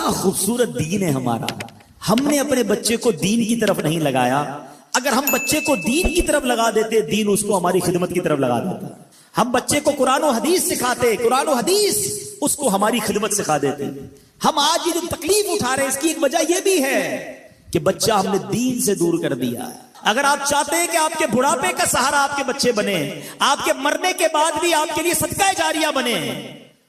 کیا خوبصورت دین ہے ہمارا. ہم نے اپنے بچے کو دین کی طرف نہیں لگایا. اگر ہم بچے کو دین کی طرف لگا دیتے, دین اس کو ہماری خدمت کی طرف لگا دیتا. ہم بچے کو قرآن و حدیث سکھاتے, قرآن و حدیث اس کو ہماری خدمت سکھا دیتے. ہم آج یہ جو تکلیف اٹھا رہے ہیں اس کی ایک وجہ یہ بھی ہے کہ بچہ ہم نے دین سے دور کر دیا. اگر آپ چاہتے ہیں کہ آپ کے بڑھاپے کا سہارا آپ کے بچے بنے, آپ کے مرنے کے بعد بھی آپ کے لیے صدقہ جاریہ بنے,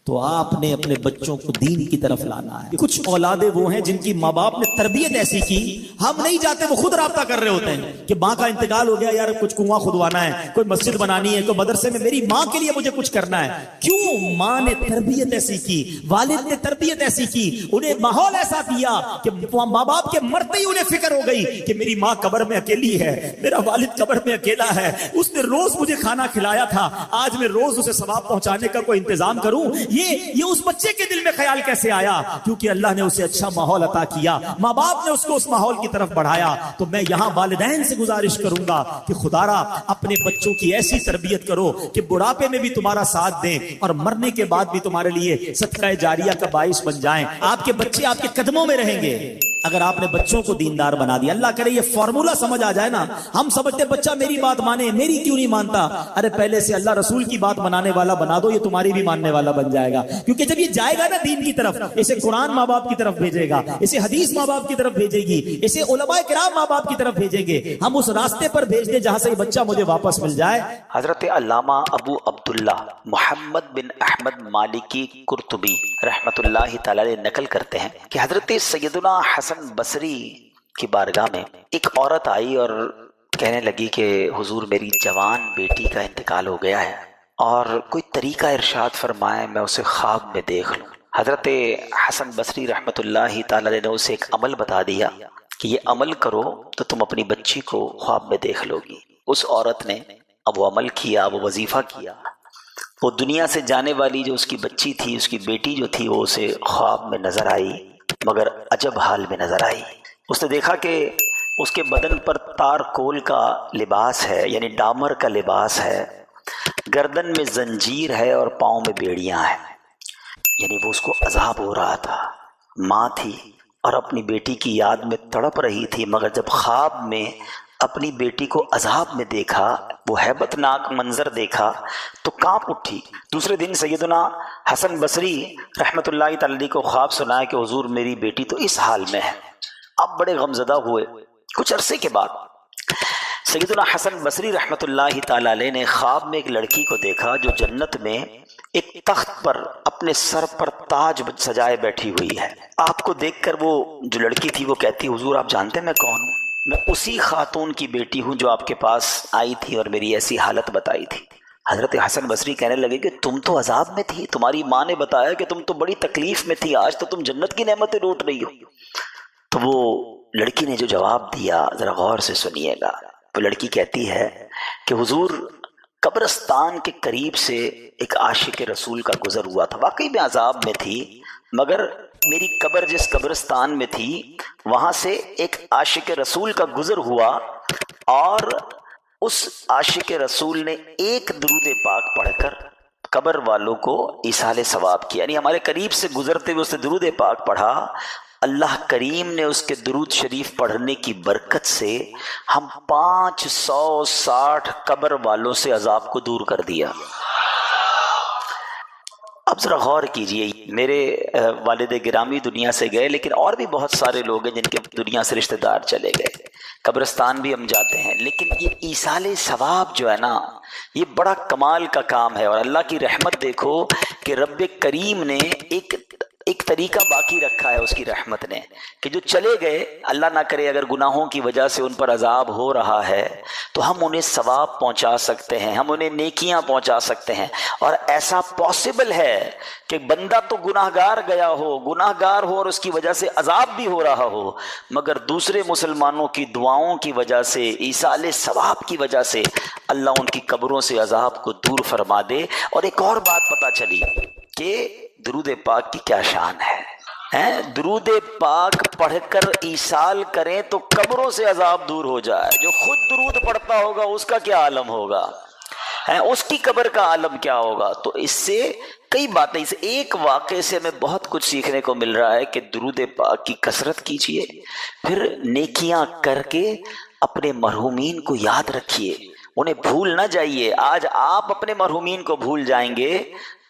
تو آپ نے اپنے بچوں کو دین کی طرف لانا ہے. کچھ اولادیں وہ ہیں جن کی ماں باپ نے تربیت ایسی کی, ہم نہیں جاتے, وہ خود رابطہ کر رہے ہوتے ہیں کہ ماں کا انتقال ہو گیا, یار کچھ کنواں کھدوانا ہے, کوئی مسجد بنانی ہے, کوئی مدرسے میں میری ماں کے لیے مجھے کچھ کرنا ہے. کیوں؟ ماں نے تربیت ایسی کی, والد نے تربیت ایسی کی, انہیں ماحول ایسا دیا کہ ماں باپ کے مرتے ہی انہیں فکر ہو گئی کہ میری ماں قبر میں اکیلی ہے, میرا والد قبر میں اکیلا ہے, اس نے روز مجھے کھانا کھلایا تھا, آج میں روز اسے ثواب پہنچانے کا کوئی انتظام کروں. یہ اس بچے کے دل میں خیال کیسے آیا؟ کیونکہ اللہ نے اسے اچھا ماحول عطا کیا, ماں باپ نے اس کو اس ماحول کی طرف بڑھایا. تو میں یہاں والدین سے گزارش کروں گا کہ خدارا اپنے بچوں کی ایسی تربیت کرو کہ بڑھاپے میں بھی تمہارا ساتھ دیں اور مرنے کے بعد بھی تمہارے لیے صدقہ جاریہ کا باعث بن جائیں. آپ کے بچے آپ کے قدموں میں رہیں گے اگر آپ نے بچوں کو دیندار بنا دیا. اللہ کرے یہ فارمولا سمجھ آ جائے نا. ہم سمجھتے بچہ میری بات مانے, میری کیوں نہیں مانتا. ارے پہلے سے اللہ رسول کی بات منانے والا بنا دو, یہ تمہاری بھی ماننے والا بن جائے گا. کیونکہ جب یہ جائے گا نا دین کی طرف, اسے قرآن ماں باپ کی طرف بھیجے گا, اسے حدیث ماں باپ کی طرف بھیجے گی, اسے علماء کرام ماں باپ کی طرف بھیجیں گے. ہم اس راستے پر بھیج دیں جہاں سے یہ بچہ مجھے واپس مل جائے. حضرت علامہ ابو عبداللہ محمد بن احمد مالکی قرطبی رحمت اللہ تعالی نقل کرتے ہیں کہ حضرت سیدنا حسن بصری کی بارگاہ میں ایک عورت آئی اور کہنے لگی کہ حضور میری جوان بیٹی کا انتقال ہو گیا ہے اور کوئی طریقہ ارشاد فرمائے میں اسے خواب میں دیکھ لوں. حضرت حسن بصری رحمت اللہ تعالی نے اسے ایک عمل بتا دیا کہ یہ عمل کرو تو تم اپنی بچی کو خواب میں دیکھ لو گی. اس عورت نے اب وہ عمل کیا, وہ وظیفہ کیا. وہ دنیا سے جانے والی جو اس کی بچی تھی, اس کی بیٹی جو تھی, وہ اسے خواب میں نظر آئی, مگر عجب حال میں نظر آئی. اس نے دیکھا کہ اس کے بدن پر تار کول کا لباس ہے, یعنی ڈامر کا لباس ہے, گردن میں زنجیر ہے اور پاؤں میں بیڑیاں ہیں. یعنی وہ اس کو عذاب ہو رہا تھا. ماں تھی اور اپنی بیٹی کی یاد میں تڑپ رہی تھی, مگر جب خواب میں اپنی بیٹی کو عذاب میں دیکھا, وہ ہیبت ناک منظر دیکھا تو کانپ اٹھی. دوسرے دن سیدنا حسن بصری رحمت اللہ تعالی کو خواب سنایا کہ حضور میری بیٹی تو اس حال میں ہے. اب بڑے غمزدہ ہوئے. کچھ عرصے کے بعد سیدنا حسن بصری رحمت اللہ تعالی علیہ نے خواب میں ایک لڑکی کو دیکھا جو جنت میں ایک تخت پر اپنے سر پر تاج سجائے بیٹھی ہوئی ہے. آپ کو دیکھ کر وہ جو لڑکی تھی وہ کہتی حضور آپ جانتے ہیں میں کون ہوں؟ میں اسی خاتون کی بیٹی ہوں جو آپ کے پاس آئی تھی اور میری ایسی حالت بتائی تھی. حضرت حسن بصری کہنے لگے کہ تم تو عذاب میں تھی, تمہاری ماں نے بتایا کہ تم تو بڑی تکلیف میں تھی, آج تو تم جنت کی نعمتیں لوٹ رہی ہو. تو وہ لڑکی نے جو جواب دیا ذرا غور سے سنیے گا. وہ لڑکی کہتی ہے کہ حضور قبرستان کے قریب سے ایک عاشق رسول کا گزر ہوا تھا. واقعی میں عذاب میں تھی, مگر میری قبر جس قبرستان میں تھی وہاں سے ایک عاشق رسول کا گزر ہوا اور اس عاشق رسول نے ایک درود پاک پڑھ کر قبر والوں کو ایصال ثواب کیا. یعنی ہمارے قریب سے گزرتے ہوئے اس نے درود پاک پڑھا. اللہ کریم نے اس کے درود شریف پڑھنے کی برکت سے ہم 560 قبر والوں سے عذاب کو دور کر دیا. اب ذرا غور کیجئے, میرے والد گرامی دنیا سے گئے, لیکن اور بھی بہت سارے لوگ ہیں جن کے دنیا سے رشتہ دار چلے گئے, قبرستان بھی ہم جاتے ہیں, لیکن یہ ایصال ثواب جو ہے نا یہ بڑا کمال کا کام ہے. اور اللہ کی رحمت دیکھو کہ رب کریم نے ایک طریقہ باقی رکھا ہے اس کی رحمت نے, کہ جو چلے گئے اللہ نہ کرے اگر گناہوں کی وجہ سے ان پر عذاب ہو رہا ہے تو ہم انہیں ثواب پہنچا سکتے ہیں, ہم انہیں نیکیاں پہنچا سکتے ہیں. اور ایسا پاسبل ہے کہ بندہ تو گناہگار گیا ہو اور اس کی وجہ سے عذاب بھی ہو رہا ہو, مگر دوسرے مسلمانوں کی دعاؤں کی وجہ سے, ایصال ثواب کی وجہ سے اللہ ان کی قبروں سے عذاب کو دور فرما دے. اور ایک اور بات پتہ چلی کہ درود پاک کی کیا شان ہے. درود پاک پڑھ کر ایصال کریں تو قبروں سے عذاب دور ہو جائے. جو خود درود پڑھتا ہوگا اس کا کیا عالم ہوگا, اس کی قبر کا عالم کیا ہوگا. تو اس سے کئی باتیں، اس ایک واقعے سے ہمیں بہت کچھ سیکھنے کو مل رہا ہے کہ درود پاک کی کثرت کیجئے، پھر نیکیاں کر کے اپنے مرحومین کو یاد رکھیے، انہیں بھول نہ جائیے۔ آج آپ اپنے مرحومین کو بھول جائیں گے،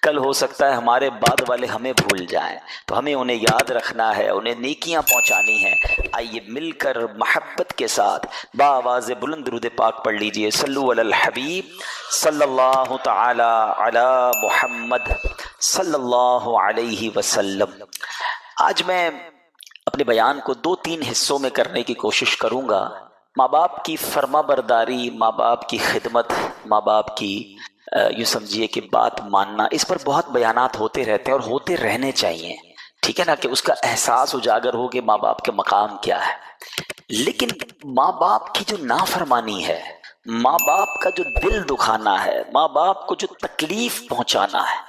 کل ہو سکتا ہے ہمارے بعد والے ہمیں بھول جائیں، تو ہمیں انہیں یاد رکھنا ہے، انہیں نیکیاں پہنچانی ہیں۔ آئیے مل کر محبت کے ساتھ بآواز بلند درود پاک پڑھ لیجئے۔ صلو علی الحبیب صلی اللہ تعالی علی محمد صلی اللہ علیہ وسلم۔ آج میں اپنے بیان کو 2-3 حصوں میں کرنے کی کوشش کروں گا۔ ماں باپ کی فرما برداری، ماں باپ کی خدمت، ماں باپ کی یوں سمجھیے کہ بات ماننا، اس پر بہت بیانات ہوتے رہتے ہیں اور ہوتے رہنے چاہیے، ٹھیک ہے نا، کہ اس کا احساس اجاگر ہو کہ ماں باپ کے مقام کیا ہے۔ لیکن ماں باپ کی جو نافرمانی ہے، ماں باپ کا جو دل دکھانا ہے، ماں باپ کو جو تکلیف پہنچانا ہے،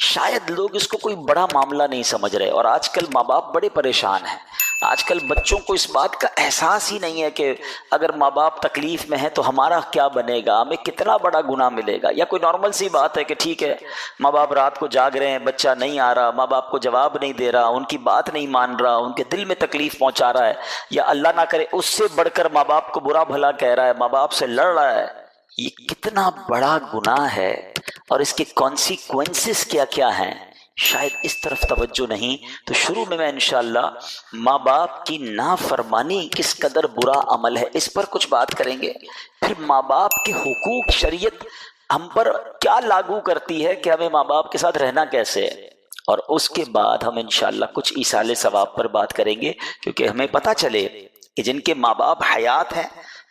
شاید لوگ اس کو کوئی بڑا معاملہ نہیں سمجھ رہے، اور آج کل ماں باپ بڑے پریشان ہیں۔ آج کل بچوں کو اس بات کا احساس ہی نہیں ہے کہ اگر ماں باپ تکلیف میں ہیں تو ہمارا کیا بنے گا، ہمیں کتنا بڑا گناہ ملے گا۔ یا کوئی نارمل سی بات ہے کہ ٹھیک ہے ماں باپ رات کو جاگ رہے ہیں، بچہ نہیں آ رہا، ماں باپ کو جواب نہیں دے رہا، ان کی بات نہیں مان رہا، ان کے دل میں تکلیف پہنچا رہا ہے، یا اللہ نہ کرے اس سے بڑھ کر ماں باپ کو برا بھلا کہہ رہا ہے، ماں باپ سے لڑ رہا ہے۔ یہ کتنا بڑا گناہ ہے اور اس کے کانسیکوینسز کیا کیا ہیں، شاید اس طرف توجہ نہیں۔ تو شروع میں انشاءاللہ ماں باپ کی نافرمانی کس قدر برا عمل ہے اس پر کچھ بات کریں گے، پھر ماں باپ کے حقوق شریعت ہم پر کیا لاگو کرتی ہے کہ ہمیں ماں باپ کے ساتھ رہنا کیسے ہے، اور اس کے بعد ہم انشاءاللہ کچھ ایصال ثواب پر بات کریں گے، کیونکہ ہمیں پتہ چلے کہ جن کے ماں باپ حیات ہیں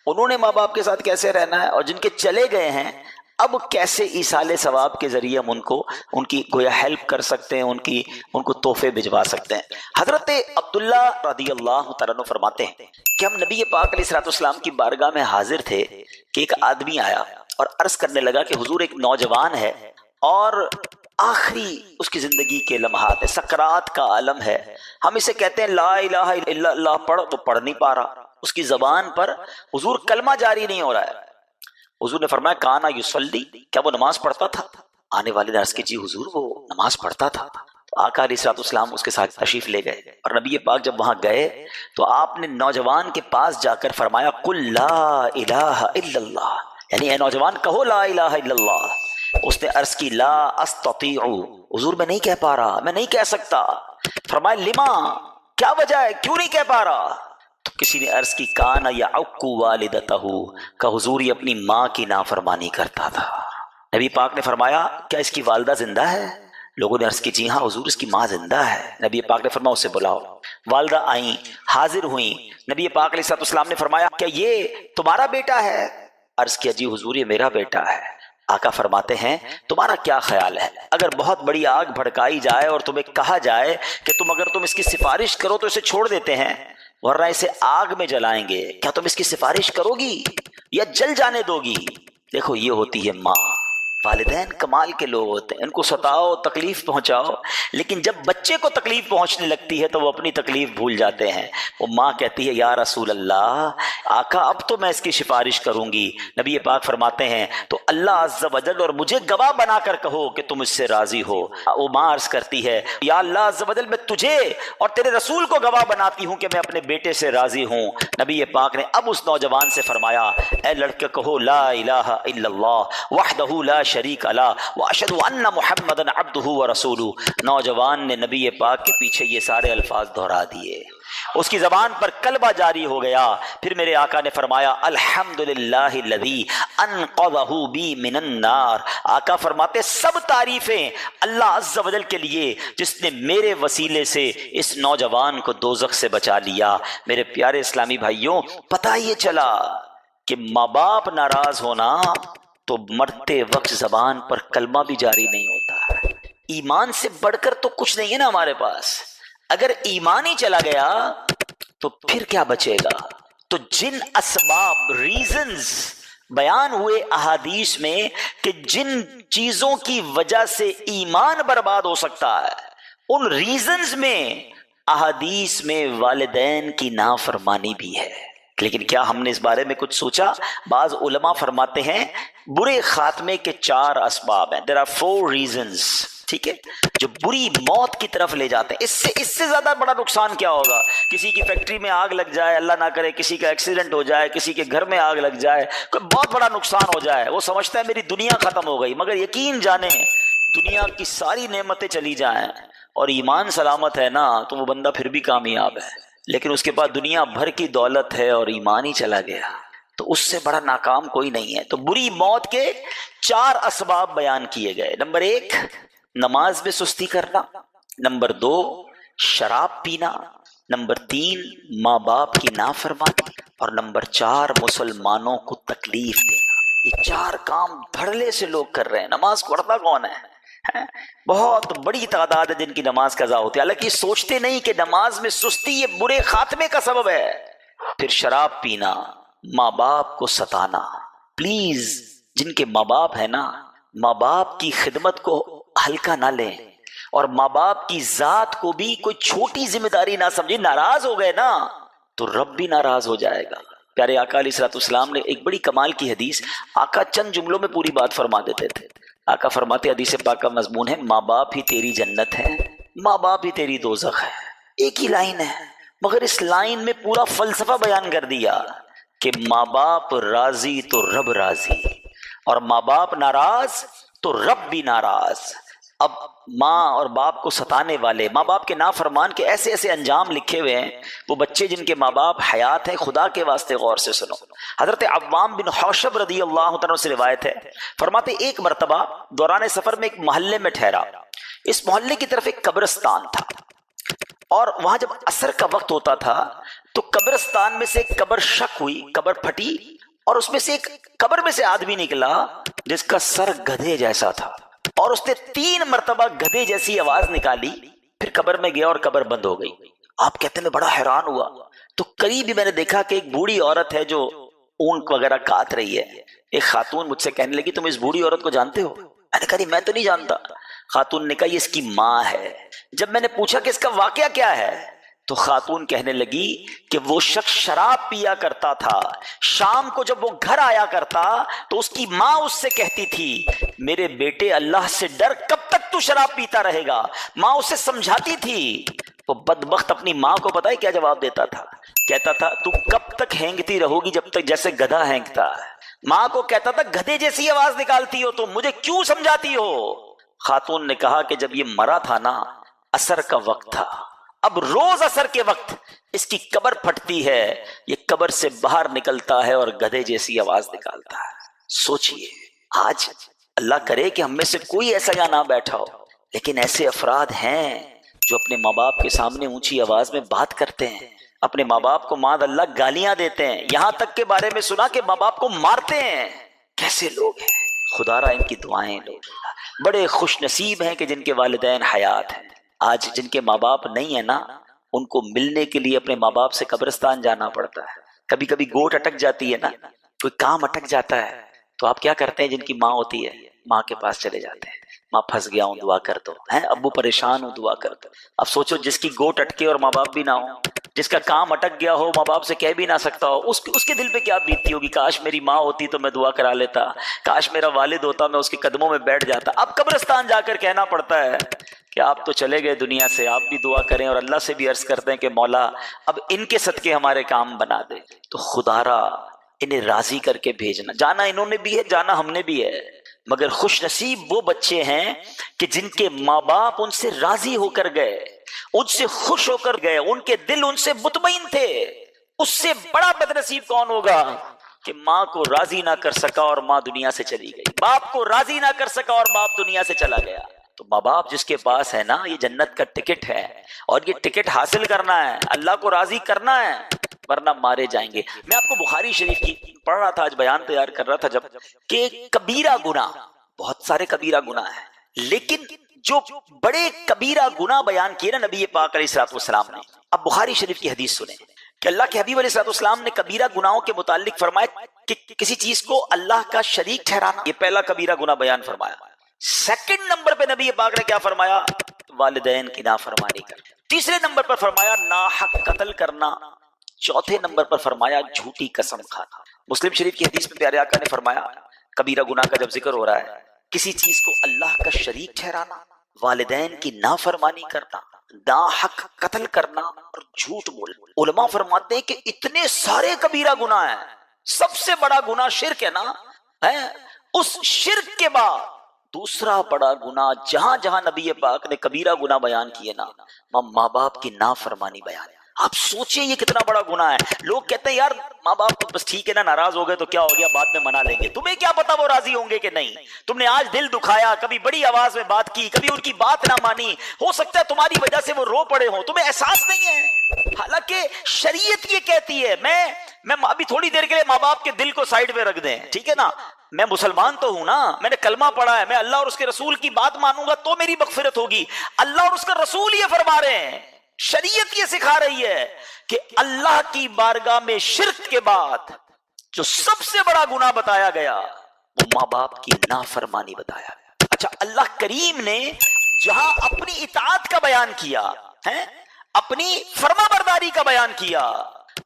انہوں نے ماں باپ کے ساتھ کیسے رہنا ہے، اور جن کے چلے گئے ہیں اب کیسے ایصال ثواب کے ذریعے ہم ان کی گویا ہیلپ کر سکتے ہیں، ان کو تحفے بھجوا سکتے ہیں۔ حضرت عبداللہ رضی اللہ تعالیٰ عنہ فرماتے ہیں کہ ہم نبی پاک علیہ الصلوۃ والسلام کی بارگاہ میں حاضر تھے کہ ایک آدمی آیا اور عرض کرنے لگا کہ حضور ایک نوجوان ہے اور آخری اس کی زندگی کے لمحات ہے، سکرات کا عالم ہے، ہم اسے کہتے ہیں لا الہ الا اللہ پڑھ، تو پڑھ نہیں پا رہا، اس کی زبان پر حضور کلمہ جاری نہیں ہو رہا ہے۔ حضور نے فرمایا کانا یصلی، کیا وہ نماز پڑھتا تھا؟ آنے والے نے عرض کی جی حضور وہ نماز پڑھتا تھا۔ تو آقا علیہ الصلوۃ والسلام اس کے ساتھ تشریف لے گئے، اور نبی پاک جب وہاں گئے تو آپ نے نوجوان کے پاس جا کر فرمایا قل لا الہ الا اللہ، یعنی اے نوجوان کہو لا الہ الا اللہ۔ اس نے عرض کی لا استطیع، حضور میں نہیں کہہ پا رہا، میں نہیں کہہ سکتا۔ فرمایا لما، کیا وجہ ہے، کیوں نہیں کہہ پا رہا؟ تو کسی نے عرض کی کانا یعق والدتہ، کہ حضور یہ اپنی ماں کی نافرمانی کرتا تھا۔ نبی پاک نے فرمایا کیا اس کی والدہ زندہ ہے؟ لوگوں نے عرض کی جی ہاں حضور اس کی ماں زندہ ہے۔ نبی پاک نے فرمایا اسے بلاؤ۔ والدہ آئیں، حاضر ہوئیں، نبی پاک علیہ الصلوۃ والسلام نے فرمایا کیا یہ تمہارا بیٹا ہے؟ عرض کیا جی حضور یہ میرا بیٹا ہے۔ آقا فرماتے ہیں تمہارا کیا خیال ہے اگر بہت بڑی آگ بھڑکائی جائے اور تمہیں کہا جائے کہ اگر تم اس کی سفارش کرو تو اسے چھوڑ دیتے ہیں، ورنہ اسے آگ میں جلائیں گے، کیا تم اس کی سفارش کرو گی یا جل جانے دو گی؟ دیکھو یہ ہوتی ہے ماں۔ والدین کمال کے لوگ ہوتے ہیں، ان کو ستاؤ، تکلیف پہنچاؤ، لیکن جب بچے کو تکلیف پہنچنے لگتی ہے تو وہ اپنی تکلیف بھول جاتے ہیں۔ وہ ماں کہتی ہے یا رسول اللہ، آقا اب تو میں اس کی سفارش کروں گی۔ نبی پاک فرماتے ہیں تو اللہ عز و جل اور مجھے گواہ بنا کر کہو کہ تم اس سے راضی ہو۔ وہ ماں عرض کرتی ہے یا اللہ عز و جل میں تجھے اور تیرے رسول کو گواہ بناتی ہوں کہ میں اپنے بیٹے سے راضی ہوں۔ نبی پاک نے اب اس نوجوان سے فرمایا اے لڑکے کہو لا الہ الا اللہ وحدہ لا شریک لہ واشہد ان محمدا عبدہ ورسولہ۔ نوجوان نے نبی پاک کے پیچھے یہ سارے الفاظ دہرا دیے، اس کی زبان پر کلمہ جاری ہو گیا۔ پھر میرے آقا نے فرمایا الحمدللہ الذی انقذہ بی من النار۔ آقا فرماتے سب تعریفیں اللہ عز و جل کے لیے جس نے میرے وسیلے سے اس نوجوان کو دوزخ سے بچا لیا۔ میرے پیارے اسلامی بھائیوں، پتہ یہ چلا کہ ماں باپ ناراض ہونا تو مرتے وقت زبان پر کلمہ بھی جاری نہیں ہوتا۔ ایمان سے بڑھ کر تو کچھ نہیں ہے نا ہمارے پاس، اگر ایمان ہی چلا گیا تو پھر کیا بچے گا؟ تو جن اسباب ریزنز بیان ہوئے احادیث میں کہ جن چیزوں کی وجہ سے ایمان برباد ہو سکتا ہے، ان ریزنز میں احادیث میں والدین کی نافرمانی بھی ہے۔ لیکن کیا ہم نے اس بارے میں کچھ سوچا؟ بعض علماء فرماتے ہیں برے خاتمے کے 4 اسباب ہیں۔ There are 4 reasons ٹھیک ہے، جو بری موت کی طرف لے جاتے ہیں. اس سے زیادہ بڑا نقصان کیا ہوگا؟ کسی کی فیکٹری میں آگ لگ جائے، اللہ نہ کرے کسی کا ایکسیڈنٹ ہو جائے، کسی کے گھر میں آگ لگ جائے، کوئی بہت بڑا نقصان ہو جائے، وہ سمجھتا ہے میری دنیا ختم ہو گئی. مگر یقین جانیں دنیا کی ساری نعمتیں چلی جائیں اور ایمان سلامت ہے نا تو وہ بندہ پھر بھی کامیاب ہے. لیکن اس کے پاس دنیا بھر کی دولت ہے اور ایمان ہی چلا گیا تو اس سے بڑا ناکام کوئی نہیں ہے. تو بری موت کے 4 اسباب بیان کیے گئے. نمبر 1 نماز میں سستی کرنا، نمبر 2 شراب پینا، نمبر 3 ماں باپ کی نافرمانی، اور نمبر 4 مسلمانوں کو تکلیف دینا. یہ 4 کام دھڑلے سے لوگ کر رہے ہیں. نماز پڑھتا کون ہے؟ بہت بڑی تعداد ہے جن کی نماز قضا ہوتی ہے، حالانکہ سوچتے نہیں کہ نماز میں سستی یہ برے خاتمے کا سبب ہے. پھر شراب پینا، ماں باپ کو ستانا. پلیز جن کے ماں باپ ہے نا، ماں باپ کی خدمت کو ہلکا نہ لیں اور ماں باپ کی ذات کو بھی کوئی چھوٹی ذمہ داری نہ سمجھیں. ناراض ہو گئے نا تو رب بھی ناراض ہو جائے گا. پیارے آقا علیہ الصلوۃ والسلام نے ایک بڑی کمال کی حدیث، آقا چند جملوں میں پوری بات فرما دیتے تھے. آقا فرماتے، حدیث پاک کا مضمون ہے، ماں باپ ہی تیری جنت ہے، ماں باپ ہی تیری دوزخ ہے. ایک ہی لائن ہے مگر اس لائن میں پورا فلسفہ بیان کر دیا کہ ماں باپ راضی تو رب راضی اور ماں باپ ناراض تو رب بھی ناراض. اب ماں اور باپ کو ستانے والے، ماں باپ کے نافرمان کے ایسے ایسے انجام لکھے ہوئے ہیں. وہ بچے جن کے ماں باپ حیات ہیں، خدا کے واسطے غور سے سنو. حضرت عوام بن حوشب رضی اللہ عنہ سے روایت ہے، فرماتے ایک مرتبہ دوران سفر میں ایک محلے میں ٹھہرا. اس محلے کی طرف ایک قبرستان تھا اور وہاں جب عصر کا وقت ہوتا تھا تو قبرستان میں سے ایک قبر شق ہوئی، قبر پھٹی اور اس میں سے ایک قبر میں سے آدمی نکلا جس کا سر گدھے جیسا تھا اور اس نے 3 مرتبہ گدھے جیسی آواز نکالی. پھر قبر میں گیا اور قبر بند ہو گئی. آپ کہتے ہیں میں بڑا حیران ہوا تو قریب ہی میں نے دیکھا کہ ایک بوڑھی عورت ہے جو اون وغیرہ کاٹ رہی ہے. ایک خاتون مجھ سے کہنے لگی تم اس بوڑھی عورت کو جانتے ہو؟ میں نے کہا نہیں میں تو نہیں جانتا. خاتون نے کہا یہ اس کی ماں ہے. جب میں نے پوچھا کہ اس کا واقعہ کیا ہے تو خاتون کہنے لگی کہ وہ شخص شراب پیا کرتا تھا. شام کو جب وہ گھر آیا کرتا تو اس کی ماں اس سے کہتی تھی میرے بیٹے اللہ سے ڈر، کب تک تو شراب پیتا رہے گا. ماں اسے سمجھاتی تھی. وہ بدبخت اپنی ماں کو پتہ ہے کیا جواب دیتا تھا؟ کہتا تھا تو کب تک ہینگتی رہو گی جب تک جیسے گدھا ہینگتا ہے. ماں کو کہتا تھا گدھے جیسی آواز نکالتی ہو تو مجھے کیوں سمجھاتی ہو. خاتون نے کہا کہ جب یہ مرا تھا نا عصر کا وقت تھا، اب روز عصر کے وقت اس کی قبر پھٹتی ہے، یہ قبر سے باہر نکلتا ہے اور گدھے جیسی آواز نکالتا ہے. سوچئے آج اللہ کرے کہ ہم میں سے کوئی ایسا یہاں نہ بیٹھا ہو، لیکن ایسے افراد ہیں جو اپنے ماں باپ کے سامنے اونچی آواز میں بات کرتے ہیں، اپنے ماں باپ کو معاذ اللہ گالیاں دیتے ہیں، یہاں تک کے بارے میں سنا کہ ماں باپ کو مارتے ہیں. کیسے لوگ ہیں؟ خدا را ان کی دعائیں لو. بڑے خوش نصیب ہیں کہ جن کے والدین حیات ہیں. آج جن کے ماں باپ نہیں ہیں نا ان کو ملنے کے لیے اپنے ماں باپ سے قبرستان جانا پڑتا ہے. کبھی کبھی گوٹ اٹک جاتی ہے نا، کوئی کام اٹک جاتا ہے تو آپ کیا کرتے ہیں؟ جن کی ماں ہوتی ہے ماں کے پاس چلے جاتے ہیں، ماں پھنس گیا ہوں دعا کر دو، ابو پریشان ہوں دعا کر دو. اب سوچو جس کی گوٹ اٹکے اور ماں باپ بھی نہ ہو، جس کا کام اٹک گیا ہو، ماں باپ سے کہہ بھی نہ سکتا ہو، اس کے دل پہ کیا بیتتی ہوگی؟ کاش میری ماں ہوتی تو میں دعا کرا لیتا، کاش میرا والد ہوتا میں اس کے قدموں میں بیٹھ جاتا. اب قبرستان جا کر کہنا پڑتا ہے کہ آپ تو چلے گئے دنیا سے، آپ بھی دعا کریں اور اللہ سے بھی عرض کرتے ہیں کہ مولا اب ان کے صدقے ہمارے کام بنا دے. تو خدا را انہیں راضی کر کے بھیجنا. جانا انہوں نے بھی ہے، جانا ہم نے بھی ہے، مگر خوش نصیب وہ بچے ہیں کہ جن کے ماں باپ ان سے راضی ہو کر گئے، ان سے خوش ہو کر گئے، ان کے دل ان سے مطمئن تھے. اس سے بڑا بد نصیب کون ہوگا کہ ماں کو راضی نہ کر سکا اور ماں دنیا سے چلی گئی، باپ کو راضی نہ کر سکا اور باپ دنیا سے چلا گیا. تو ماں باپ جس کے پاس ہے نا یہ جنت کا ٹکٹ ہے اور یہ ٹکٹ حاصل کرنا ہے، اللہ کو راضی کرنا ہے ورنہ مارے جائیں گے. میں آپ کو بخاری شریف کی پڑھ رہا تھا، آج بیان تیار کر رہا تھا جب کہ کبیرہ گناہ، بہت سارے کبیرہ گناہ ہیں لیکن جو بڑے کبیرہ گناہ بیان کیے نا نبی پاک علیہ الصلوۃ والسلام نے. اب بخاری شریف کی حدیث سنیں کہ اللہ کے حبیب علیہ الصلوۃ والسلام نے کبیرہ گناہوں کے متعلق فرمایا کہ کسی چیز کو اللہ کا شریک ٹھہرانا، یہ پہلا کبیرہ گناہ بیان فرمایا. سیکنڈ نمبر پہ نبی پاک نے کیا فرمایا؟ والدین کی نافرمانی کرنا. تیسرے نمبر پر فرمایا ناحق قتل کرنا. چوتھے نمبر پر فرمایا جھوٹی قسم کھانا. مسلم شریف کی حدیث میں پیارے آقا نے فرمایا کبیرہ گناہ کا جب ذکر ہو رہا ہے کسی چیز کو اللہ کا شریک ٹھہرانا، والدین کی نافرمانی کرنا، ناحق قتل کرنا اور جھوٹ بولنا۔ علماء فرماتے ہیں کہ اتنے سارے کبیرہ گناہ ہیں، سب سے بڑا گناہ شرک ہے نا، اس شرک کے بعد دوسرا بڑا گناہ جہاں جہاں نبی پاک نے کبیرہ گناہ بیان کیے نا، ماں باپ کی نافرمانی بیان ہے۔ آپ سوچیں یہ کتنا بڑا گناہ ہے۔ لوگ کہتے ہیں یار ماں باپ تو بس ٹھیک ہے نا، ناراض ہو گئے تو کیا ہو گیا، بعد میں منا لیں گے۔ تمہیں کیا پتا وہ راضی ہوں گے کہ نہیں، تم نے آج دل دکھایا، کبھی بڑی آواز میں بات کی، کبھی ان کی بات نہ مانی، ہو سکتا ہے تمہاری وجہ سے وہ رو پڑے ہوں، تمہیں احساس نہیں ہے۔ حالانکہ شریعت یہ کہتی ہے، میں ابھی تھوڑی دیر کے لیے ماں باپ کے دل کو سائیڈ پہ رکھ دیں، ٹھیک ہے نا، میں مسلمان تو ہوں نا، میں نے کلمہ پڑھا ہے، میں اللہ اور اس کے رسول کی بات مانوں گا تو میری مغفرت ہوگی۔ اللہ اور اس کا رسول یہ فرما رہے ہیں، شریعت یہ سکھا رہی ہے کہ اللہ کی بارگاہ میں شرک کے بعد جو سب سے بڑا گناہ بتایا گیا وہ ماں باپ کی نافرمانی بتایا گیا۔ اچھا، اللہ کریم نے جہاں اپنی اطاعت کا بیان کیا ہے، اپنی فرما برداری کا بیان کیا،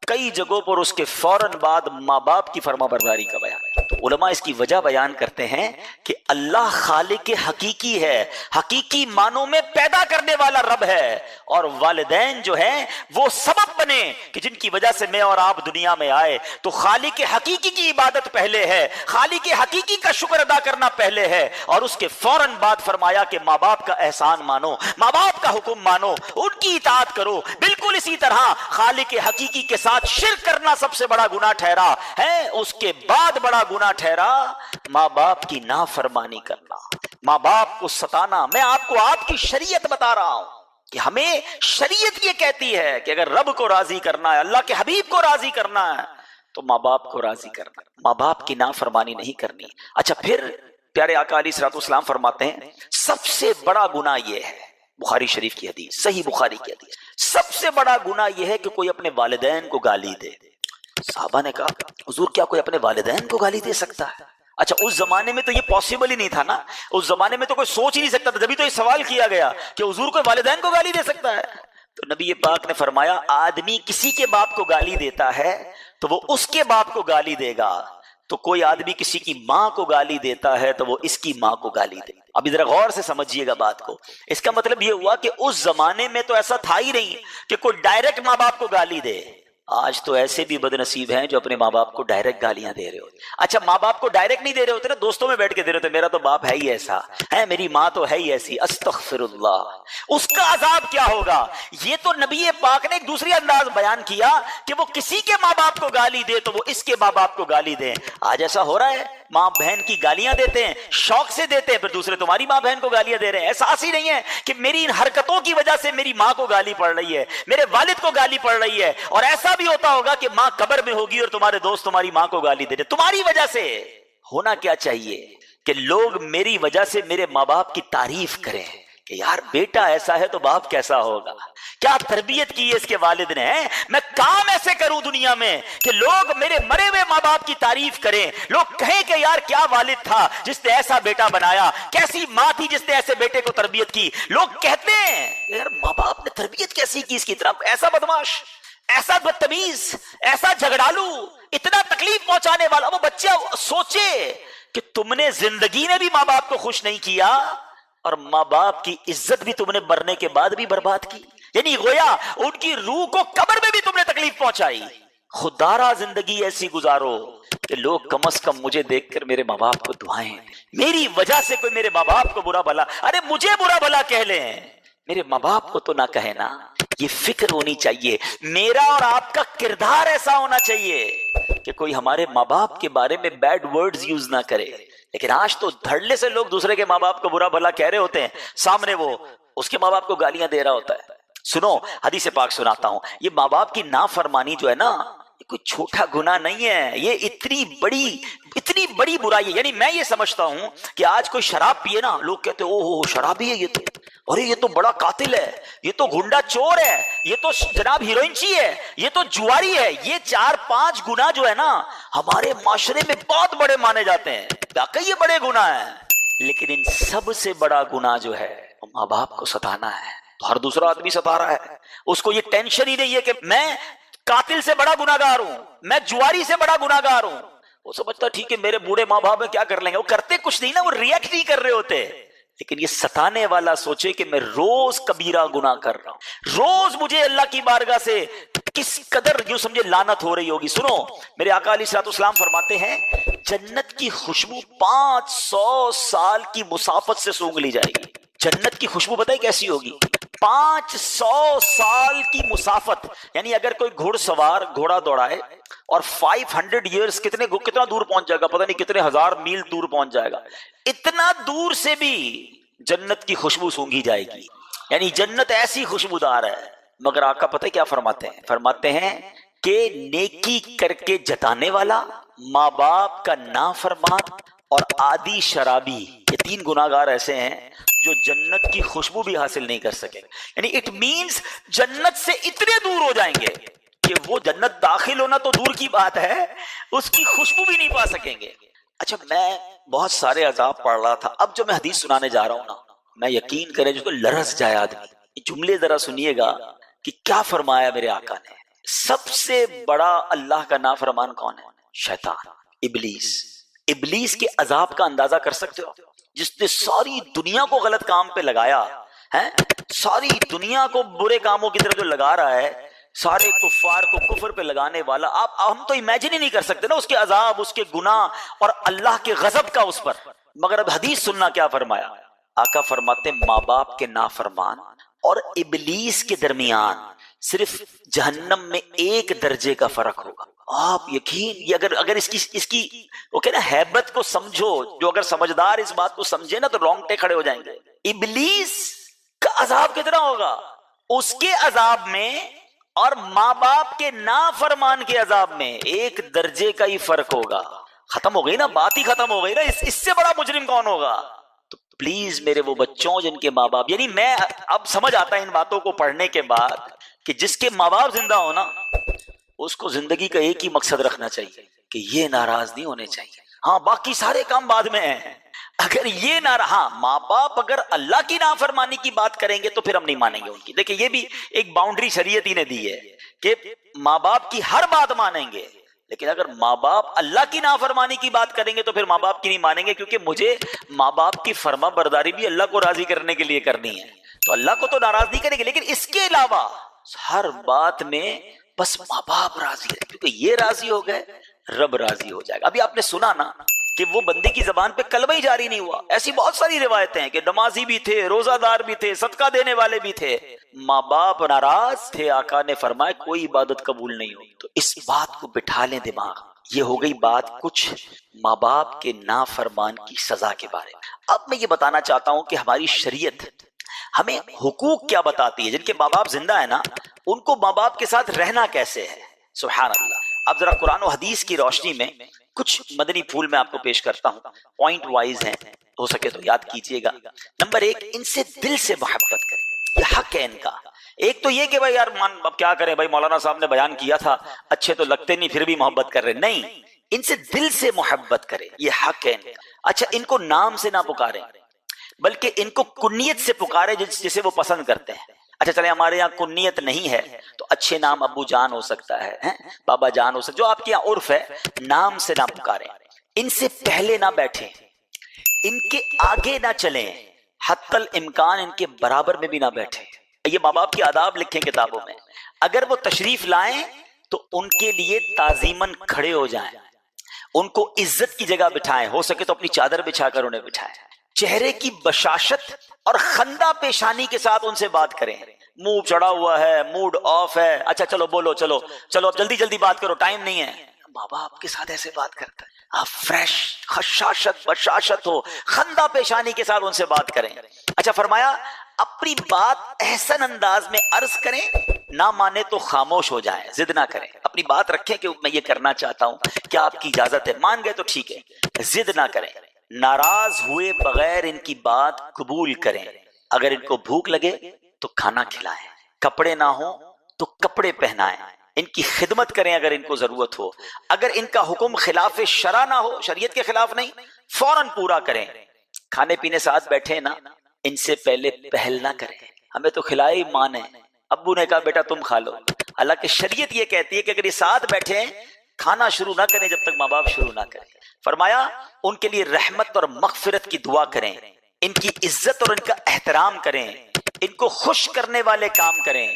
کئی جگہوں پر اس کے فوراً بعد ماں باپ کی فرما برداری کا بیان ہے۔ تو علماء اس کی وجہ بیان کرتے ہیں کہ اللہ خالق حقیقی ہے، حقیقی معنوں میں پیدا کرنے والا رب ہے، اور والدین جو ہیں وہ سبب بنے کہ جن کی وجہ سے میں اور آپ دنیا میں آئے۔ تو خالق حقیقی کی عبادت پہلے ہے، خالق حقیقی کا شکر ادا کرنا پہلے ہے، اور اس کے فوراً بعد فرمایا کہ ماں باپ کا احسان مانو، ماں باپ کا حکم مانو، ان کی اطاعت کرو۔ بالکل اسی طرح خالق حقیقی کے ساتھ شرک کرنا سب سے بڑا گناہ ٹھہرا ہے، اس کے بعد بڑا گناہ ٹھہرا ماں باپ کی نافرمانی کرنا، ماں باپ کو ستانا۔ میں آپ کو آپ کی شریعت بتا رہا ہوں کہ ہمیں شریعت یہ کہتی ہے کہ اگر رب کو راضی کرنا ہے، اللہ کے حبیب کو راضی کرنا ہے، تو ماں باپ کو راضی کرنا، ماں باپ کی نافرمانی نہیں کرنی۔ اچھا، پھر پیارے آقا علیہ الصلوۃ والسلام فرماتے ہیں سب سے بڑا گناہ یہ ہے، بخاری شریف کی حدیث، صحیح بخاری کی حدیث، سب سے بڑا گناہ یہ ہے کہ کوئی اپنے والدین کو گالی دے۔ صحابہ نے کہا حضور کیا کوئی اپنے والدین کو گالی دے سکتا ہے؟ اچھا، اس زمانے میں تو یہ پاسبل ہی نہیں تھا نا، اس زمانے میں تو کوئی سوچ ہی نہیں سکتا تھا، جبھی تو یہ سوال کیا گیا کہ حضور کوئی والدین کو گالی دے سکتا ہے؟ تو نبی پاک نے فرمایا آدمی کسی کے باپ کو گالی دیتا ہے تو وہ اس کے باپ کو گالی دے گا، تو کوئی آدمی کسی کی ماں کو گالی دیتا ہے تو وہ اس کی ماں کو گالی دے گا۔ اب ذرا غور سے سمجھیے گا بات کو، اس کا مطلب یہ ہوا کہ اس زمانے میں تو ایسا تھا ہی نہیں کہ کوئی ڈائریکٹ ماں باپ کو گالی دے۔ آج تو ایسے بھی بد نصیب ہیں جو اپنے ماں باپ کو ڈائریکٹ گالیاں دے رہے ہوتے۔ اچھا، ماں باپ کو ڈائریکٹ نہیں دے رہے ہوتے نا، دوستوں میں بیٹھ کے دے رہے ہوتے، میرا تو باپ ہے ہی ایسا ہے، میری ماں تو ہے ہی ایسی، استغفر اللہ۔ اس کا عذاب کیا ہوگا؟ یہ تو نبی پاک نے ایک دوسری انداز بیان کیا کہ وہ کسی کے ماں باپ کو گالی دے تو وہ اس کے ماں باپ کو گالی دیں۔ آج ایسا ہو رہا ہے، ماں بہن کی گالیاں دیتے ہیں، شوق سے دیتے ہیں، پھر دوسرے تمہاری ماں بہن کو گالیاں دے رہے ہیں۔ احساس ہی نہیں ہے کہ میری ان حرکتوں کی وجہ سے میری ماں کو گالی پڑ رہی ہے، میرے والد کو گالی پڑ رہی ہے۔ اور ایسا بھی ہوتا ہوگا کہ ماں قبر میں ہوگی اور تمہارے دوست تمہاری ماں کو گالی دے رہے۔ تمہاری وجہ سے ہونا کیا چاہیے کہ لوگ میری وجہ سے میرے ماں باپ کی تعریف کریں کہ یار بیٹا ایسا ہے تو باپ کیسا ہوگا، کیا تربیت کی ہے اس کے والد نے۔ میں کام ایسے کروں دنیا میں کہ لوگ میرے مرے ہوئے ماں باپ کی تعریف کریں، لوگ کہیں کہ یار کیا والد تھا جس نے ایسا بیٹا بنایا، کیسی ماں تھی جس نے ایسے بیٹے کو تربیت کی۔ لوگ کہتے ہیں یار ماں باپ نے تربیت کیسی کی اس کی طرف، ایسا بدماش، ایسا بدتمیز، ایسا جھگڑالو، اتنا تکلیف پہنچانے والا۔ وہ بچہ سوچے کہ تم نے زندگی میں بھی ماں باپ کو خوش نہیں کیا اور ماں باپ کی عزت بھی تم نے مرنے کے بعد بھی برباد کی، یعنی گویا ان کی روح کو قبر میں بھی تم نے تکلیف پہنچائی۔ خدا را زندگی ایسی گزارو کہ لوگ کم از کم مجھے دیکھ کر میرے ماں باپ کو دعائیں، میری وجہ سے کوئی میرے ماں باپ کو برا بھلا، ارے مجھے برا بھلا کہہ لیں، میرے ماں باپ کو تو نہ کہے نا۔ یہ فکر ہونی چاہیے، میرا اور آپ کا کردار ایسا ہونا چاہیے کہ کوئی ہمارے ماں باپ کے بارے میں بیڈ ورڈز یوز نہ کرے۔ لیکن آج تو دھڑلے سے لوگ دوسرے کے ماں باپ کو برا بھلا کہہ رہے ہوتے ہیں، سامنے وہ اس کے ماں باپ کو گالیاں دے رہا ہوتا ہے۔ سنو، حدیث پاک سناتا ہوں، یہ ماں باپ کی نافرمانی جو ہے نا، یہ کوئی چھوٹا گناہ نہیں ہے، یہ اتنی بڑی برائی ہے۔ یعنی میں یہ سمجھتا ہوں کہ آج کوئی شراب پیے نا، لوگ کہتے ہیں او ہو شرابی ہے یہ تو، ارے یہ تو بڑا قاتل ہے، یہ تو گنڈا چور ہے، یہ تو جناب ہیروئنچی ہے، یہ تو جواری ہے۔ یہ 4-5 گناہ جو ہے نا ہمارے معاشرے میں بہت بڑے مانے جاتے ہیں، واقعی یہ بڑے گناہ ہیں، لیکن ان سب سے بڑا گناہ جو ہے وہ ماں باپ کو ستانا ہے۔ تو ہر دوسرا آدمی ستا رہا ہے، اس کو یہ ٹینشن ہی نہیں ہے کہ میں قاتل سے بڑا گناہگار ہوں، میں جواری سے بڑا گناہگار ہوں۔ وہ سمجھتا ٹھیک ہے میرے بوڑھے ماں باپ کیا کر لیں گے، وہ کرتے کچھ نہیں نا، وہ ریئیکٹ نہیں کر رہے ہوتے۔ لیکن یہ ستانے والا سوچے کہ میں روز کبیرہ گناہ کر رہا ہوں، روز مجھے اللہ کی بارگاہ سے کس قدر یوں سمجھے لعنت ہو رہی ہوگی۔ سنو، میرے آقا علیہ الصلوۃ والسلام فرماتے ہیں جنت کی خوشبو 500 سال کی مسافت سے سونگھ لی جائے گی۔ جنت کی خوشبو بتائیں کیسی ہوگی؟ 500 سال کی مسافت، یعنی اگر کوئی گھوڑ سوار گھوڑا دوڑائے اور 500 ایئرز کتنا دور پہنچ جائے گا، پتہ نہیں کتنے ہزار میل دور پہنچ جائے گا، اتنا دور سے بھی جنت کی خوشبو سونگھی جائے گی، یعنی جنت ایسی خوشبودار ہے۔ مگر آقا پتہ کیا فرماتے ہیں؟ فرماتے ہیں کہ نیکی کر کے جتانے والا، ماں باپ کا نافرمان اور عادی شرابی، یہ 3 گناہگار ایسے ہیں جو جنت کی خوشبو بھی حاصل نہیں کر سکے، یعنی اٹ مینز جنت سے اتنے دور ہو جائیں گے کہ وہ جنت داخل ہونا تو دور کی بات ہے، اس کی خوشبو بھی نہیں پا سکیں گے۔ اچھا، میں بہت سارے عذاب پڑھ رہا تھا، اب جو میں حدیث سنانے جا رہا ہوں نا، میں یقین کریں جس کو لرز جائے آدمی، یہ جملے ذرا سنیے گا کہ کیا فرمایا میرے آقا نے۔ سب سے بڑا اللہ کا نافرمان کون ہے؟ شیطان، ابلیس۔ ابلیس کے عذاب کا اندازہ کر سکتے ہو؟ جس نے ساری دنیا کو غلط کام پہ لگایا ہے، ساری دنیا کو برے کاموں کی طرف جو لگا رہا ہے، سارے کفار کو کفر پہ لگانے والا، ہم تو امیجن ہی نہیں کر سکتے نا اس کے عذاب، اس کے گناہ اور اللہ کے غضب کا اس پر۔ مگر اب حدیث سننا کیا فرمایا آقا، فرماتے ماں باپ کے نافرمان اور ابلیس کے درمیان صرف جہنم میں 1 درجے کا فرق ہوگا۔ آپ یقین، یہ اگر اس کی وہ کہنا ہیبت کو سمجھو، جو اگر سمجھدار اس بات کو سمجھے نا تو رونگٹے کھڑے ہو جائیں گے۔ ابلیس کا عذاب کتنا ہوگا؟ اس کے عذاب میں اور ماں باپ کے نافرمان کے عذاب میں 1 درجے کا ہی فرق ہوگا۔ ختم ہو گئی نا بات، ہی ختم ہو گئی نا، اس سے بڑا مجرم کون ہوگا؟ تو پلیز میرے وہ بچوں جن کے ماں باپ، یعنی میں اب سمجھ آتا ہے ان باتوں کو پڑھنے کے بعد کہ جس کے ماں باپ زندہ ہو نا، اس کو زندگی کا ایک ہی مقصد رکھنا چاہیے کہ یہ ناراض نہیں ہونے چاہیے، ہاں باقی سارے کام بعد میں ہیں۔ اگر یہ ہاں ماں باپ اگر اللہ کی نافرمانی کی بات کریں گے تو پھر ہم نہیں مانیں گے ان کی۔ دیکھیں یہ بھی ایک باؤنڈری شریعت ہی نے دی ہے کہ ماں باپ کی ہر بات مانیں گے، لیکن اگر ماں باپ اللہ کی نافرمانی کی بات کریں گے تو پھر ماں باپ کی نہیں مانیں گے، کیونکہ مجھے ماں باپ کی فرما برداری بھی اللہ کو راضی کرنے کے لیے کرنی ہے، تو اللہ کو تو ناراض نہیں کریں گے، لیکن اس کے علاوہ ہر بات میں بس ماں باپ راضی ہے، کیونکہ یہ راضی ہو گئے رب راضی ہو جائے گا۔ ابھی آپ نے سنا نا کہ وہ بندے کی زبان پہ کلمہ ہی جاری نہیں ہوا، ایسی بہت ساری روایتیں ہیں کہ نمازی بھی تھے، روزہ دار بھی تھے، صدقہ دینے والے بھی تھے، ماں باپ ناراض تھے، آقا نے فرمایا کوئی عبادت قبول نہیں ہوگی۔ تو اس بات کو بٹھا لیں دماغ، یہ ہو گئی بات کچھ ماں باپ کے نافرمان کی سزا کے بارے میں۔ اب میں یہ بتانا چاہتا ہوں کہ ہماری شریعت ہمیں حقوق کیا بتاتی ہے، جن کے ماں باپ زندہ ہے نا ان کو ماں باپ کے ساتھ رہنا کیسے ہے۔ سبحان اللہ۔ اب ذرا قرآن و حدیث کی روشنی میں کچھ مدنی پھول میں آپ کو پیش کرتا ہوں، پوائنٹ وائز ہیں، ہو سکے تو یاد کیجئے گا۔ نمبر 1، ان سے دل سے محبت کریں، یہ حق ہے ان کا۔ ایک تو یہ کہ بھائی یار اب کیا کریں بھائی، مولانا صاحب نے بیان کیا تھا، اچھے تو لگتے نہیں پھر بھی محبت کر رہے، نہیں، ان سے دل سے محبت کریں، یہ حق ہے ان کا۔ اچھا، ان کو نام سے نہ پکاریں بلکہ ان کو کنیت سے پکارے جسے وہ پسند کرتے ہیں۔ اچھا چلے ہمارے یہاں کنیت نہیں ہے تو اچھے نام ابو جان ہو سکتا ہے، بابا جان ہو سکتا ہے، جو آپ کے یہاں عرف ہے، نام سے نہ پکاریں، ان سے پہلے نہ بیٹھیں، ان کے آگے نہ چلیں، حتی الامکان ان کے برابر میں بھی نہ بیٹھیں۔ یہ ماں باپ کی آداب لکھیں کتابوں میں، اگر وہ تشریف لائیں تو ان کے لیے تعظیماً کھڑے ہو جائیں، ان کو عزت کی جگہ بٹھائیں، ہو سکے تو اپنی چادر بچھا کر انہیں بٹھائیں، چہرے کی بشاشت اور خندہ پیشانی کے ساتھ ان سے بات کریں۔ منہ چڑھا ہوا ہے، موڈ آف ہے، اچھا چلو بولو، چلو اب جلدی جلدی بات کرو، ٹائم نہیں ہے۔ ماں باپ کے ساتھ ایسے بات کرتا ہے، آپ فریش، خشاشت بشاشت ہو، خندہ پیشانی کے ساتھ ان سے بات کریں۔ اچھا فرمایا اپنی بات احسن انداز میں عرض کریں، نہ مانے تو خاموش ہو جائیں، ضد نہ کریں، اپنی بات رکھیں کہ میں یہ کرنا چاہتا ہوں، کیا آپ کی اجازت ہے؟ مان گئے تو ٹھیک ہے، ضد نہ کریں، ناراض ہوئے بغیر ان کی بات قبول کریں، اگر ان کو بھوک لگے تو کھانا کھلائیں، کپڑے نہ ہوں تو کپڑے پہنائیں، ان کی خدمت کریں اگر ان کو ضرورت ہو، اگر ان کا حکم خلاف شرع نہ ہو، شریعت کے خلاف نہیں، فوراً پورا کریں۔ کھانے پینے ساتھ بیٹھے نا، ان سے پہلے پہل نہ کریں، ہمیں تو کھلائے ماں نے، ابو نے کہا بیٹا تم کھا لو، حالانکہ شریعت یہ کہتی ہے کہ اگر یہ ساتھ بیٹھیں کھانا شروع نہ کریں جب تک ماں باپ شروع نہ کریں۔ فرمایا ان کے لیے رحمت اور مغفرت کی دعا کریں، ان کی عزت اور ان کا احترام کریں، ان کو خوش کرنے والے کام کریں،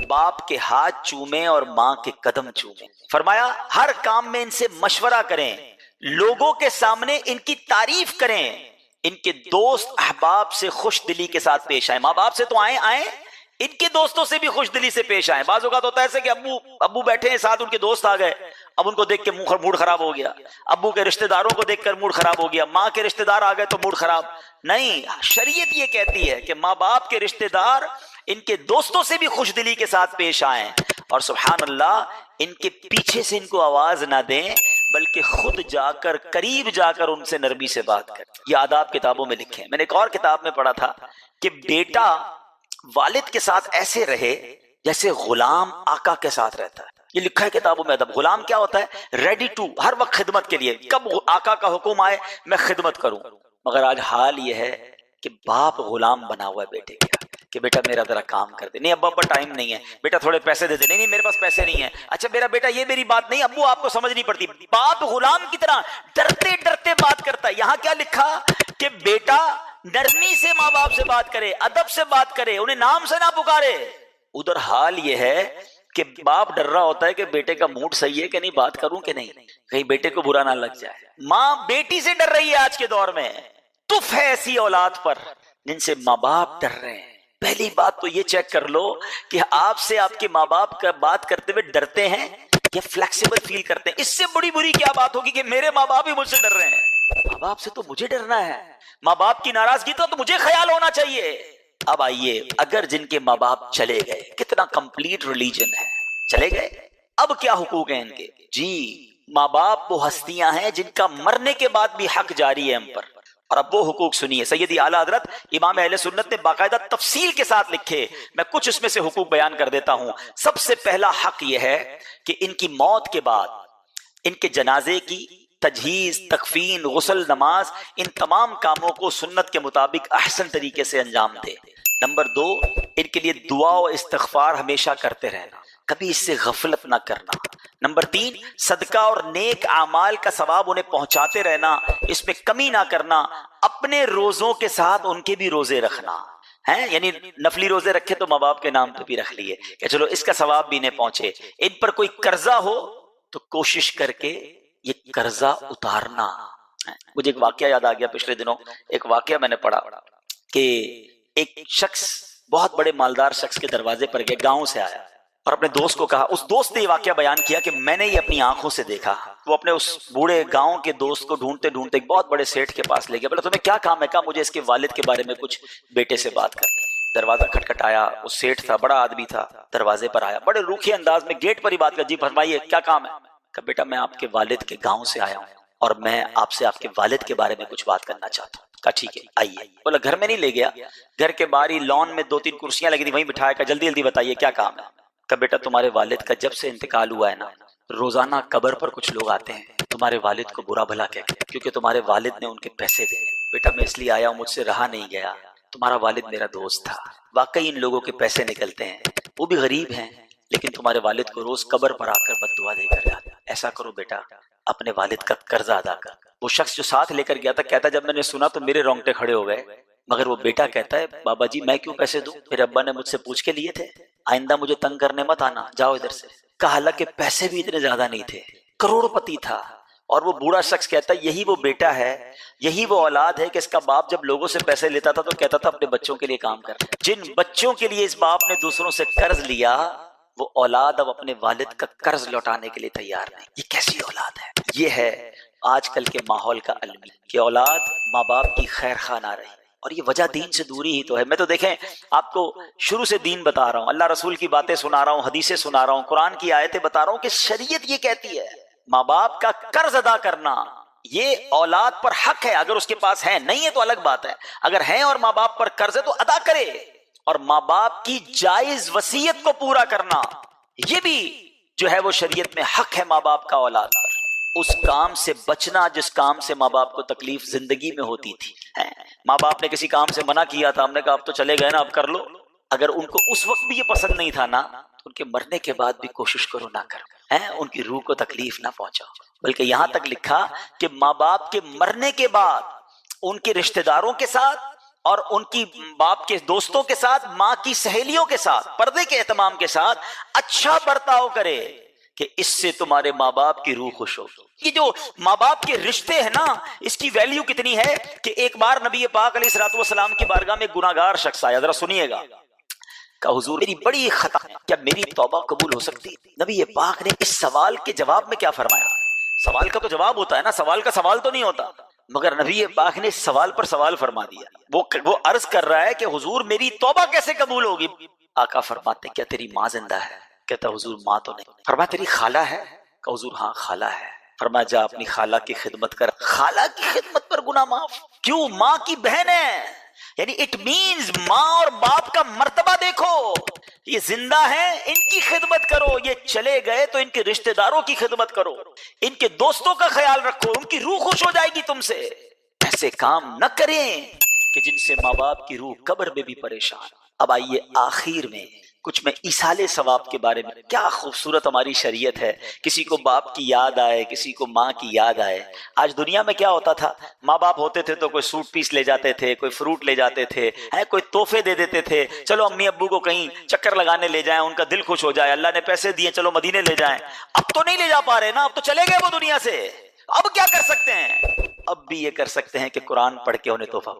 باپ کے ہاتھ چومیں اور ماں کے قدم چومیں۔ فرمایا ہر کام میں ان سے مشورہ کریں، لوگوں کے سامنے ان کی تعریف کریں، ان کے دوست احباب سے خوش دلی کے ساتھ پیش آئیں۔ ماں باپ سے تو آئیں، ان کے دوستوں سے بھی خوش دلی سے پیش آئیں۔ بعض اوقات ہوتا ہے ایسے کہ ابو بیٹھے ہیں ساتھ، ان کے دوست آ گئے، اب ان کو دیکھ کے موڈ خراب ہو گیا، ابو کے رشتہ داروں کو دیکھ کر موڈ خراب ہو گیا، ماں کے رشتہ دار آ گئے تو موڈ خراب نہیں۔ شریعت یہ کہتی ہے کہ ماں باپ کے رشتہ دار ان کے دوستوں سے بھی خوش دلی کے ساتھ پیش آئیں، اور سبحان اللہ ان کے پیچھے سے ان کو آواز نہ دیں، بلکہ خود جا کر قریب جا کر ان سے نرمی سے بات کریں۔ یہ آداب کتابوں میں لکھے ہیں۔ میں نے ایک اور کتاب میں پڑھا تھا کہ بیٹا والد کے ساتھ ایسے رہے جیسے غلام آقا کے ساتھ رہتا ہے۔ یہ لکھا ہے کتابوں میں ادب۔ غلام کیا ہوتا ہے؟ ریڈی ٹو، ہر وقت خدمت کے لیے، کب آقا کا حکم آئے میں خدمت کروں۔ مگر آج حال یہ ہے کہ باپ غلام بنا ہوا ہے بیٹے کا، کہ بیٹا میرا ذرا کام کر دے، نہیں ابا ٹائم نہیں ہے، بیٹا تھوڑے پیسے دے دے، نہیں میرے پاس پیسے نہیں ہیں، اچھا میرا بیٹا یہ میری بات نہیں، ابو آپ کو سمجھ نہیں پڑتی۔ باپ غلام کی طرح ڈرتے ڈرتے بات کرتا ہے۔ یہاں کیا لکھا کہ بیٹا نرمی سے ماں باپ سے بات کرے، ادب سے بات کرے، انہیں نام سے نہ پکارے۔ ادھر حال یہ ہے کہ باپ ڈر رہا ہوتا ہے کہ بیٹے کا موڈ صحیح ہے کہ نہیں، بات کروں کہ نہیں، کہیں بیٹے کو برا نہ لگ جائے۔ ماں بیٹی سے ڈر رہی ہے آج کے دور میں۔ تف ہے ایسی اولاد پر جن سے ماں باپ ڈر رہے ہیں۔ پہلی بات تو یہ چیک کر لو کہ آپ سے آپ کے ماں باپ کا بات کرتے ہوئے ڈرتے ہیں یا فلیکسیبل فیل کرتے ہیں۔ اس سے بڑی بری کیا بات ہوگی کہ میرے ماں باپ ہی مجھ سے ڈر رہے ہیں۔ ماں باپ سے تو مجھے ڈرنا ہے، ماں باپ کی ناراضگی تو مجھے خیال ہونا چاہیے۔ اب آئیے، اگر جن کے ماں باپ چلے گئے، کتنا کمپلیٹ ریلیجن ہے، چلے گئے، اب کیا حقوق ہیں ان کے؟ جی ماں باپ وہ ہستیاں ہیں جن کا مرنے کے بعد بھی حق جاری ہے ہم پر، اور اب وہ حقوق سنیے۔ سیدی اعلیٰ حضرت امام اہل سنت نے باقاعدہ تفصیل کے ساتھ لکھے، میں کچھ اس میں سے حقوق بیان کر دیتا ہوں۔ سب سے پہلا حق یہ ہے کہ ان کی موت کے بعد ان کے جنازے کی تجہیز، تکفین، غسل، نماز، ان تمام کاموں کو سنت کے مطابق احسن طریقے سے انجام دے۔ نمبر 2، ان کے لیے دعا و استغفار ہمیشہ کرتے رہنا، کبھی اس سے غفلت نہ کرنا۔ نمبر 3، صدقہ اور نیک اعمال کا ثواب انہیں پہنچاتے رہنا، اس میں کمی نہ کرنا۔ اپنے روزوں کے ساتھ ان کے بھی روزے رکھنا ہیں، یعنی نفلی روزے رکھے تو ماں باپ کے نام پہ بھی رکھ لیے کہ چلو اس کا ثواب بھی انہیں پہنچے۔ ان پر کوئی قرضہ ہو تو کوشش کر کے یہ قرضہ اتارنا۔ مجھے ایک واقعہ یاد آ گیا، پچھلے دنوں ایک واقعہ میں نے پڑھا کہ ایک شخص بہت بڑے مالدار شخص کے دروازے پر گیا، گاؤں سے آیا اور اپنے دوست کو کہا، اس دوست نے یہ واقعہ بیان کیا کہ میں نے یہ اپنی آنکھوں سے دیکھا۔ وہ اپنے اس بوڑھے گاؤں کے دوست کو ڈھونڈتے ڈھونڈتے ایک بہت بڑے سیٹھ کے پاس لے گیا۔ بولا تمہیں کیا کام ہے؟ کہا مجھے اس کے والد کے بارے میں کچھ بیٹے سے بات کرنی۔ دروازہ کھٹکھٹایا، وہ سیٹھ تھا، بڑا آدمی تھا، دروازے پر آیا، بڑے روکھے انداز میں گیٹ پر ہی بات کر، جی فرمائیے کیا کام ہے؟ کہا بیٹا میں آپ کے والد کے گاؤں سے آیا ہوں اور میں آپ سے آپ کے والد کے بارے میں کچھ بات کرنا چاہتا ہوں۔ کہا ٹھیک ہے آئیے۔ بولا گھر میں نہیں لے گیا، گھر کے باہر ہی لان میں 2-3 کرسیاں لگی تھی، وہیں بٹھایا۔ کہا جلدی جلدی بتائیے کیا کام ہے؟ کہ بیٹا تمہارے والد کا جب سے انتقال ہوا ہے نا، روزانہ قبر پر کچھ لوگ آتے ہیں تمہارے والد کو برا بھلا کہہ کے، کیونکہ تمہارے والد نے ان کے پیسے دے۔ بیٹا میں اس لیے آیا ہوں، مجھ سے رہا نہیں گیا، تمہارا والد میرا دوست تھا، واقعی ان لوگوں کے پیسے نکلتے ہیں، وہ بھی غریب ہیں، لیکن تمہارے والد کو روز قبر پر آ کر بد دعا دے کر جاتے۔ ایسا کرو بیٹا، اپنے والد کا قرضہ ادا کر۔ وہ شخص جو ساتھ لے کر گیا تھا کہتا جب میں نے سنا تو میرے رونگٹے کھڑے ہو گئے، مگر وہ بیٹا کہتا ہے بابا جی میں کیوں پیسے دوں، میرے ابا نے مجھ سے پوچھ کے لیے تھے، آئندہ مجھے تنگ کرنے مت آنا، جاؤ ادھر سے۔ کہا حالانکہ پیسے بھی اتنے زیادہ نہیں تھے، کروڑ پتی تھا۔ اور وہ بوڑھا شخص کہتا ہے یہی وہ بیٹا ہے، یہی وہ اولاد ہے کہ اس کا باپ جب لوگوں سے پیسے لیتا تھا تو کہتا تھا اپنے بچوں کے لیے کام کر۔ جن بچوں کے لیے اس باپ نے دوسروں سے قرض لیا، وہ اولاد اب اپنے والد کا قرض لوٹانے کے لیے تیار نہیں۔ یہ کیسی اولاد ہے؟ یہ ہے آج کل کے ماحول کا المی کہ اولاد ماں باپ کی خیر خواہ نہ رہی، اور یہ وجہ دین سے دوری ہی تو ہے۔ میں تو دیکھیں آپ کو شروع سے دین بتا رہا ہوں، اللہ رسول کی باتیں سنا رہا ہوں، حدیثیں سنا رہا ہوں، قرآن کی آیتیں بتا رہا ہوں کہ شریعت یہ کہتی ہے ماں باپ کا قرض ادا کرنا یہ اولاد پر حق ہے۔ اگر اس کے پاس ہے، نہیں ہے تو الگ بات ہے، اگر ہے اور ماں باپ پر قرض ہے تو ادا کرے، اور ماں باپ کی جائز وصیت کو پورا کرنا یہ بھی جو ہے وہ شریعت میں حق ہے ماں باپ کا اولاد پر۔ اس کام سے بچنا جس کام سے ماں باپ کو تکلیف زندگی میں ہوتی تھی۔ ماں باپ نے کسی کام سے منع کیا تھا، ہم نے کہا اب تو چلے گئے نا، اب کر لو۔ اگر ان کو اس وقت بھی یہ پسند نہیں تھا نا، تو ان کے مرنے کے بعد بھی کوشش کرو نہ کرو، ان کی روح کو تکلیف نہ پہنچاؤ۔ بلکہ یہاں تک لکھا کہ ماں باپ کے مرنے کے بعد ان کے رشتہ داروں کے ساتھ اور ان کی باپ کے دوستوں کے ساتھ، ماں کی سہیلیوں کے ساتھ پردے کے اہتمام کے ساتھ اچھا برتاؤ کرے کہ اس سے تمہارے ماں باپ کی روح خوش ہو۔ یہ جو ماں باپ کے رشتے ہیں نا، اس کی ویلیو کتنی ہے کہ ایک بار نبی پاک علیہ الصلوۃ والسلام کی بارگاہ میں گناہگار شخص آیا، ذرا سنیے گا، کہ حضور میری بڑی خطا ہے، کیا میری توبہ قبول ہو سکتی؟ نبی پاک نے اس سوال کے جواب میں کیا فرمایا؟ سوال کا تو جواب ہوتا ہے نا، سوال کا سوال تو نہیں ہوتا، مگر نبی پاک نے سوال پر سوال فرما دیا۔ وہ عرض کر رہا ہے کہ حضور میری توبہ کیسے قبول ہوگی؟ آقا فرماتے کیا تیری ماں زندہ ہے؟ کہتا حضور ماں تو نہیں۔ فرمایا تیری خالہ ہے؟ کہ حضور ہاں خالہ ہے۔ فرمایا جا اپنی خالہ کی خدمت کر۔ خالہ کی خدمت پر گناہ معاف؟ کیوں؟ ماں کی بہن ہے، یعنی اٹ مینز ماں اور باپ کا مرتبہ دیکھو، یہ زندہ ہیں ان کی خدمت کرو، یہ چلے گئے تو ان کے رشتہ داروں کی خدمت کرو، ان کے دوستوں کا خیال رکھو، ان کی روح خوش ہو جائے گی تم سے۔ ایسے کام نہ کریں کہ جن سے ماں باپ کی روح قبر میں بھی پریشان۔ اب آئیے آخر میں کچھ میں ایصال ثواب کے بارے میں، کیا خوبصورت ہماری شریعت ہے، کسی کو باپ کی یاد آئے، کسی کو ماں کی یاد آئے۔ آج دنیا میں کیا ہوتا تھا، ماں باپ ہوتے تھے تو کوئی سوٹ پیس لے جاتے تھے، کوئی فروٹ لے جاتے تھے، کوئی تحفے دے دیتے تھے، چلو امی ابو کو کہیں چکر لگانے لے جائیں، ان کا دل خوش ہو جائے، اللہ نے پیسے دیے چلو مدینے لے جائیں۔ اب تو نہیں لے جا پا رہے نا، اب تو چلے گئے وہ دنیا سے، اب کیا کر سکتے ہیں؟ اب بھی یہ کر سکتے ہیں کہ قرآن پڑھ کے انہیں تحفہ